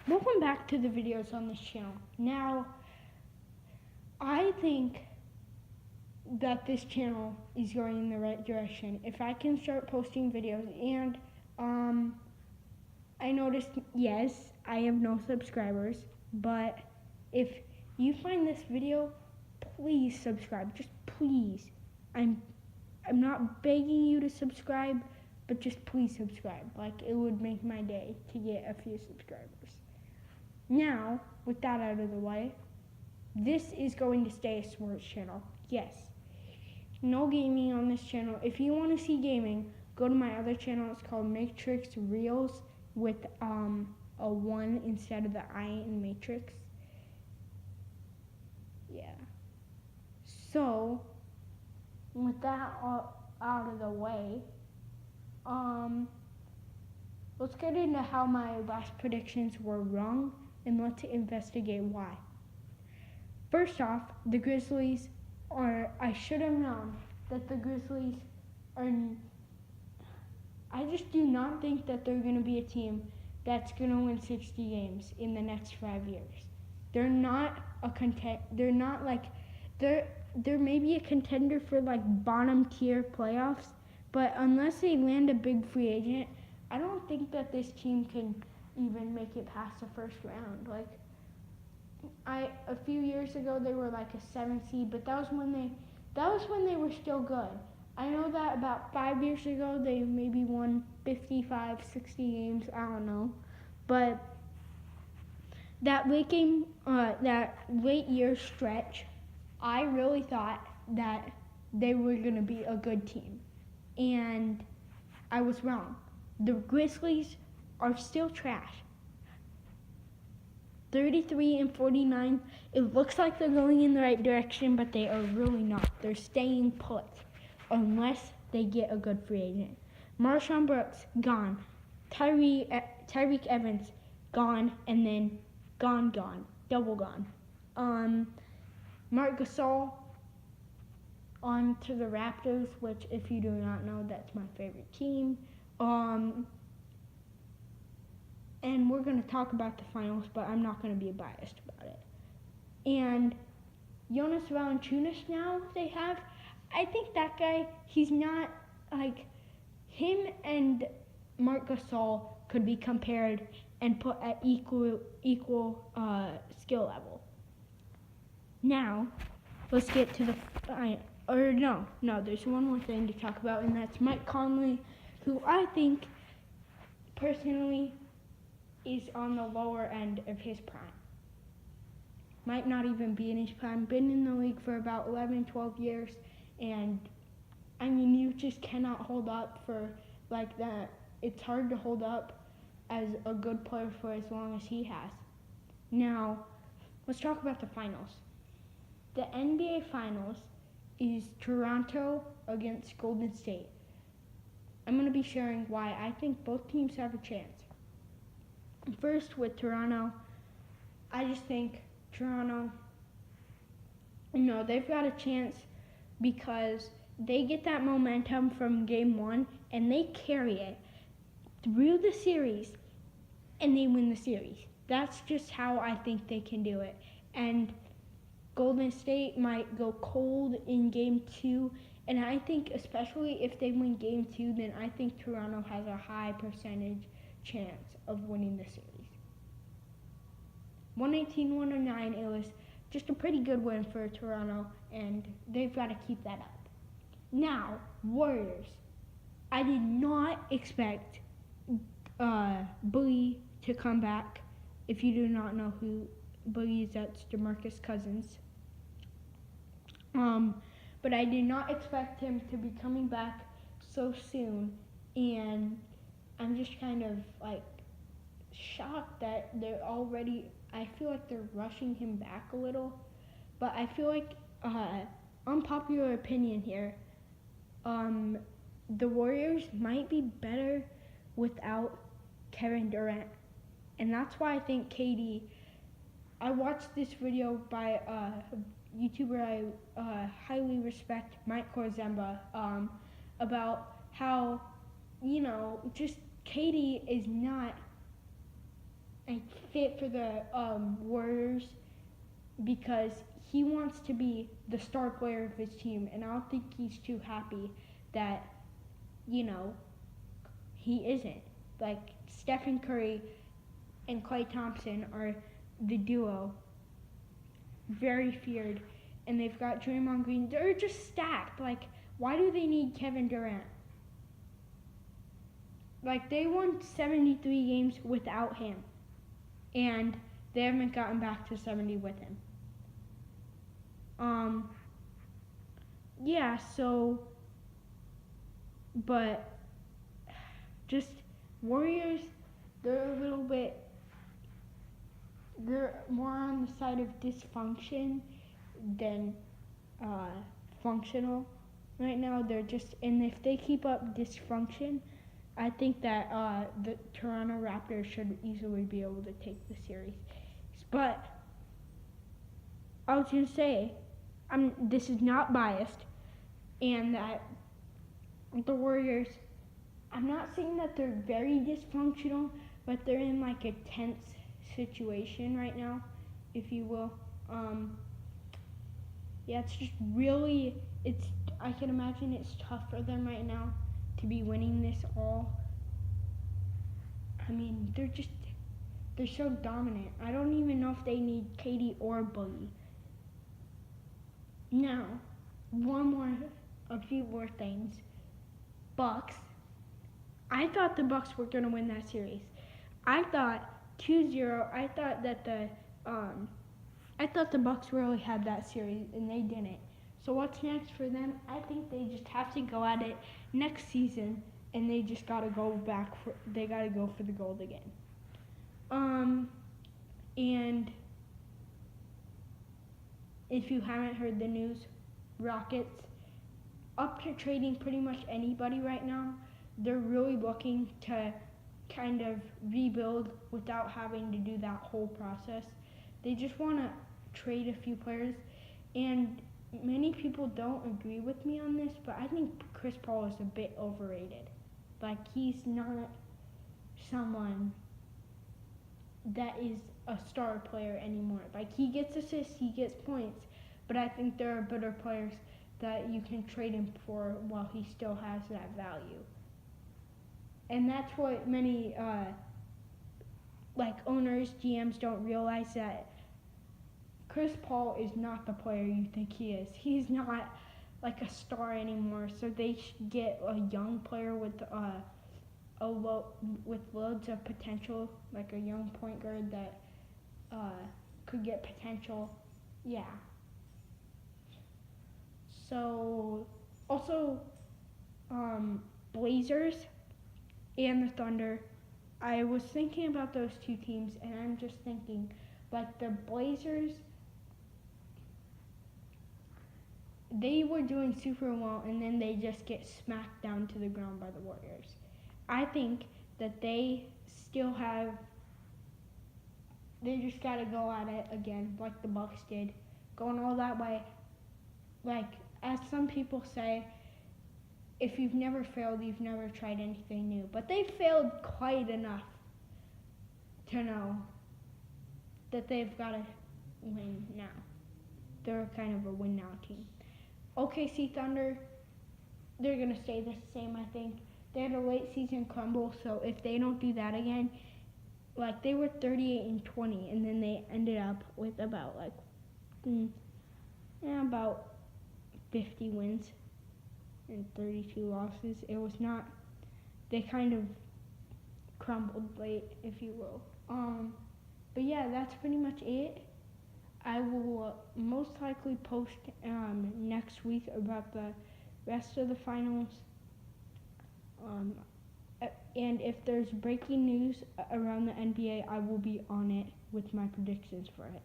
Welcome back to the videos on this channel. Now, I think that this channel is going in the right direction. If I can start posting videos, and I noticed, yes, I have no subscribers, but if you find this video, please subscribe. Just please. I'm not begging you to subscribe, but just please subscribe. Like, it would make my day to get a few subscribers. Now, with that out of the way, this is going to stay a sports channel. Yes. No gaming on this channel. If you want to see gaming, go to my other channel. It's called Matrix Reels with a 1 instead of the I in Matrix. Yeah. So, with that out of the way, let's get into how my last predictions were wrong, and let's investigate why. First off, the Grizzlies I should have known that the Grizzlies are, I just do not think that they're going to be a team that's going to win 60 games in the next 5 years. They're not they're not like, they're may be a contender for like bottom tier playoffs, but unless they land a big free agent, I don't think that this team can even make it past the first round. Like, a few years ago they were like a 7 seed, but that was when they were still good. I know that about 5 years ago they maybe won 55, 60 games, I don't know. But that late year stretch, I really thought that they were going to be a good team. And I was wrong. The Grizzlies are still trash. 33-49. It looks like they're going in the right direction, but they are really not. They're staying put unless they get a good free agent. Marshawn Brooks, gone. Tyreek Evans, gone, and then gone, double gone. Marc Gasol on to the Raptors, which, if you do not know, that's my favorite team. And we're going to talk about the finals, but I'm not going to be biased about it. And Jonas Valanciunas now they have. I think that guy, he's not, like, him and Marc Gasol could be compared and put at equal skill level. Now, let's get to there's one more thing to talk about, and that's Mike Conley, who I think, personally, is on the lower end of his prime. Might not even be in his prime. Been in the league for about 11, 12 years, and I mean, you just cannot hold up for like that. It's hard to hold up as a good player for as long as he has. Now, let's talk about the finals. The NBA Finals is Toronto against Golden State. I'm going to be sharing why I think both teams have a chance. First, with Toronto, I just think Toronto, they've got a chance because they get that momentum from game 1 and they carry it through the series and they win the series. That's just how I think they can do it. And Golden State might go cold in game 2, and I think especially if they win game 2, then I think Toronto has a high percentage chance of winning the series. 118-109, it was just a pretty good win for Toronto, and they've got to keep that up. Now, Warriors. I did not expect Boogie to come back. If you do not know who Boogie is, that's DeMarcus Cousins. But I did not expect him to be coming back so soon, and I'm just kind of like shocked that I feel like they're rushing him back a little, but I feel like, unpopular opinion here, the Warriors might be better without Kevin Durant, and that's why I think KD, I watched this video by a YouTuber I highly respect, Mike Korzemba, about how, just KD is not a fit for the Warriors because he wants to be the star player of his team, and I don't think he's too happy that, you know, he isn't. Like, Stephen Curry and Klay Thompson are the duo, very feared, and they've got Draymond Green. They're just stacked. Like, why do they need Kevin Durant? Like, they won 73 games without him, and they haven't gotten back to 70 with him. Yeah, so, but just Warriors, they're more on the side of dysfunction than functional right now. They're just, and if they keep up dysfunction, I think that the Toronto Raptors should easily be able to take the series. But I was going to say, this is not biased, and that the Warriors, I'm not saying that they're very dysfunctional, but they're in like a tense situation right now, if you will. Yeah, it's just really, I can imagine it's tough for them right now to be winning this all. I mean, they're so dominant. I don't even know if they need KD or Boogie. Now, a few more things. Bucks. I thought the Bucks were gonna win that series. I thought 2-0. I thought that the Bucks really had that series, and they didn't. So what's next for them? I think they just have to go at it next season, and they just gotta go they gotta go for the gold again. And if you haven't heard the news, Rockets up to trading pretty much anybody right now. They're really looking to kind of rebuild without having to do that whole process. They just want to trade a few players, and many people don't agree with me on this, but I think Chris Paul is a bit overrated. Like, he's not someone that is a star player anymore. Like, he gets assists, he gets points, but I think there are better players that you can trade him for while he still has that value. And that's what many owners, GMs don't realize, that Chris Paul is not the player you think he is. He's not like a star anymore, so they should get a young player with loads of potential, like a young point guard that could get potential. Yeah. So, also, Blazers and the Thunder. I was thinking about those two teams, and I'm just thinking, like, the Blazers, they were doing super well, and then they just get smacked down to the ground by the Warriors. I think that they just got to go at it again, like the Bucks did, going all that way. Like, as some people say, if you've never failed, you've never tried anything new. But they failed quite enough to know that they've got to win now. They're kind of a win now team. OKC Thunder, they're going to stay the same, I think. They had a late season crumble, so if they don't do that again, like, they were 38-20, and then they ended up with about 50 wins and 32 losses. It was not, they kind of crumbled late, if you will. But yeah, that's pretty much it. I will most likely post next week about the rest of the finals. And if there's breaking news around the NBA, I will be on it with my predictions for it.